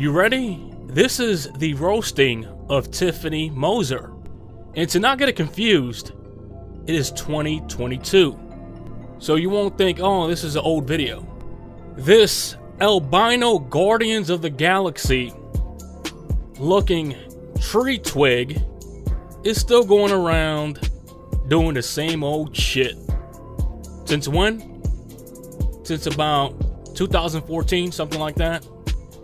You ready? This is the roasting of Tiffany Moser. And to not get it confused, it is 2022. So you won't think, oh, this is an old video. This albino Guardians of the Galaxy looking tree twig is still going around doing the same old shit. Since when? Since about 2014, something like that.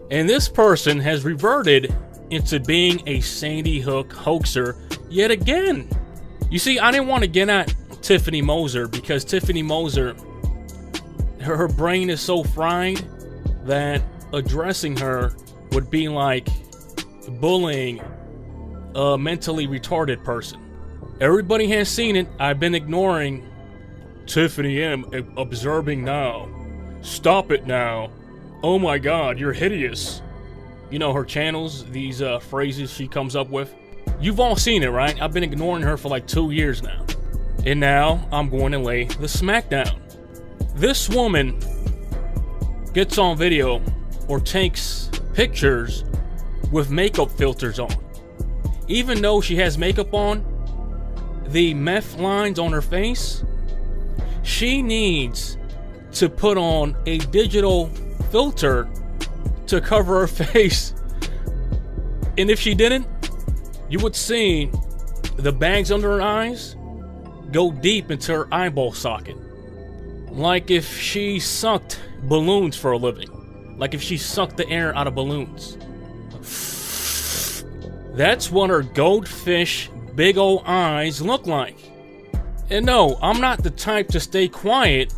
And this person has reverted into being a Sandy Hook hoaxer yet again. You see, I didn't want to get at Tiffany Moser because Tiffany Moser, her brain is so fried that addressing her would be like bullying a mentally retarded person. Everybody has seen it. I've been ignoring Tiffany M, observing now. Stop it now. Oh my god, you're hideous. You know, her channels, these phrases she comes up with. You've all seen it, right? I've been ignoring her for like 2 years now. And now I'm going to lay the smackdown. This woman gets on video or takes pictures with makeup filters on. Even though she has makeup on, the meth lines on her face, she needs to put on a digital filter to cover her face. And if she didn't, you would see the bags under her eyes go deep into her eyeball socket. Like if she sucked balloons for a living. Like if she sucked the air out of balloons. That's what her goldfish big ol' eyes look like. And no, I'm not the type to stay quiet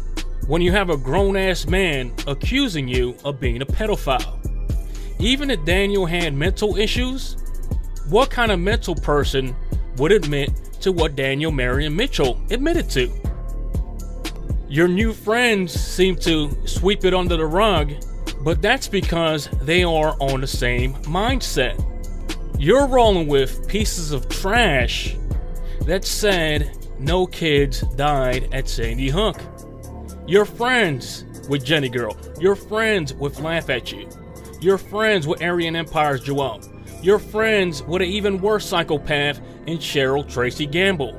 when you have a grown-ass man accusing you of being a pedophile. Even if Daniel had mental issues, what kind of mental person would admit to what Daniel Marion Mitchell admitted to? Your new friends seem to sweep it under the rug, but that's because they are on the same mindset. You're rolling with pieces of trash that said no kids died at Sandy Hook. You're friends with JennyGirl. You're friends with Laugh At You. You're friends with Aryan Empire's Joel. You're friends with an even worse psychopath in Sheryl Tracy Gamble,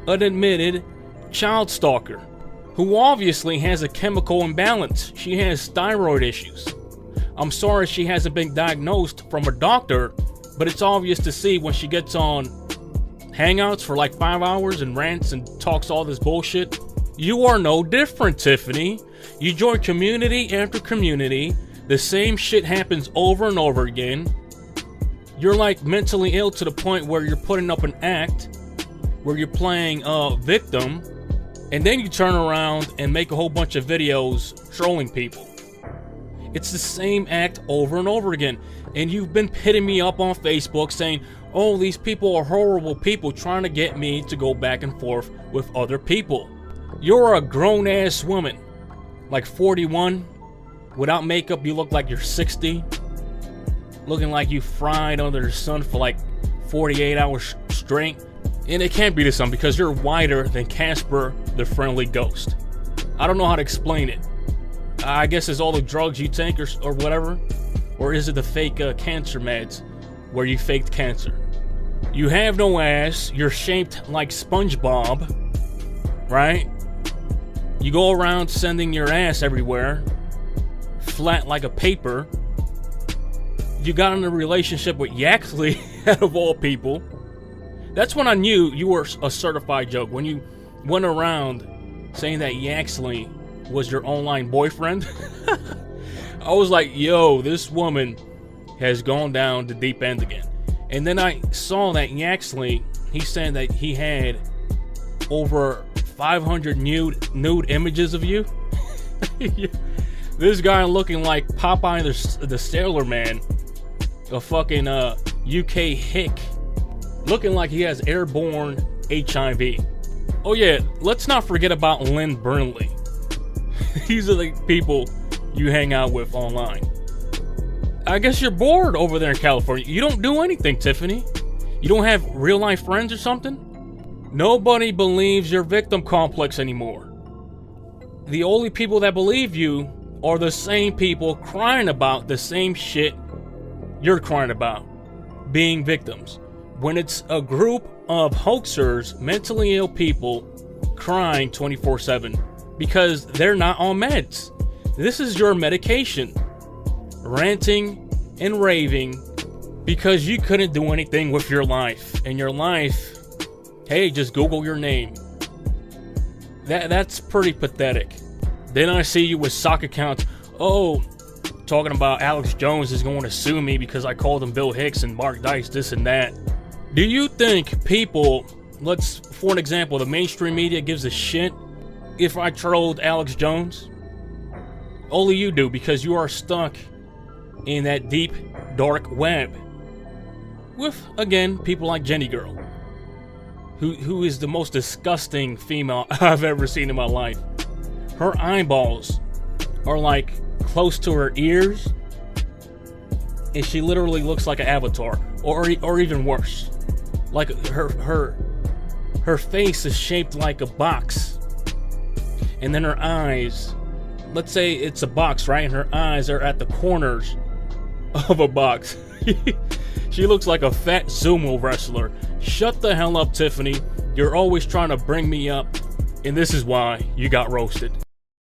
an admitted child stalker who obviously has a chemical imbalance. She has thyroid issues. I'm sorry she hasn't been diagnosed from a doctor, but it's obvious to see when she gets on Hangouts for like 5 hours and rants and talks all this bullshit. You are no different, Tiffany. You join community after community. The same shit happens over and over again. You're like mentally ill to the point where you're putting up an act where you're playing a victim, and then you turn around and make a whole bunch of videos trolling people. It's the same act over and over again. And you've been hitting me up on Facebook saying, oh, these people are horrible people trying to get me to go back and forth with other people. You're a grown-ass woman, like 41. Without makeup, you look like you're 60. Looking like you fried under the sun for like 48 hours straight. And it can't be the sun because you're whiter than Casper the Friendly Ghost. I don't know how to explain it. I guess it's all the drugs you take or whatever. Or is it the fake cancer meds where you faked cancer? You have no ass. You're shaped like SpongeBob, right? You go around sending your ass everywhere, flat like a paper. You got in a relationship with Yaxley, out of all people. That's when I knew you were a certified joke. When you went around saying that Yaxley was your online boyfriend. I was like, yo, this woman has gone down the deep end again. And then I saw that Yaxley, he said that he had over 500 nude images of you. This guy looking like Popeye the Sailor Man, a fucking UK hick, looking like he has airborne HIV. Oh yeah, let's not forget about Lynn Burnley. These are the people you hang out with online. I guess you're bored over there in California. You don't do anything, Tiffany. You don't have real life friends or something? Nobody believes your victim complex anymore. The only people that believe you are the same people crying about the same shit you're crying about being victims. When it's a group of hoaxers, mentally ill people crying 24/7 because they're not on meds. This is your medication. Ranting and raving because you couldn't do anything with your life. And your life, hey, just Google your name. That's pretty pathetic. Then I see you with sock accounts. Oh, talking about Alex Jones is going to sue me because I called him Bill Hicks and Mark Dice, this and that. Do you think people, for an example, the mainstream media gives a shit if I trolled Alex Jones? Only you do, because you are stuck in that deep, dark web. With, again, people like JennyGirl, who is the most disgusting female I've ever seen in my life. Her eyeballs are like close to her ears, and she literally looks like an avatar, or even worse. Like her face is shaped like a box, and then her eyes, let's say it's a box, right? And her eyes are at the corners of a box. She looks like a fat sumo wrestler. Shut the hell up, Tiffany. You're always trying to bring me up, and this is why you got roasted.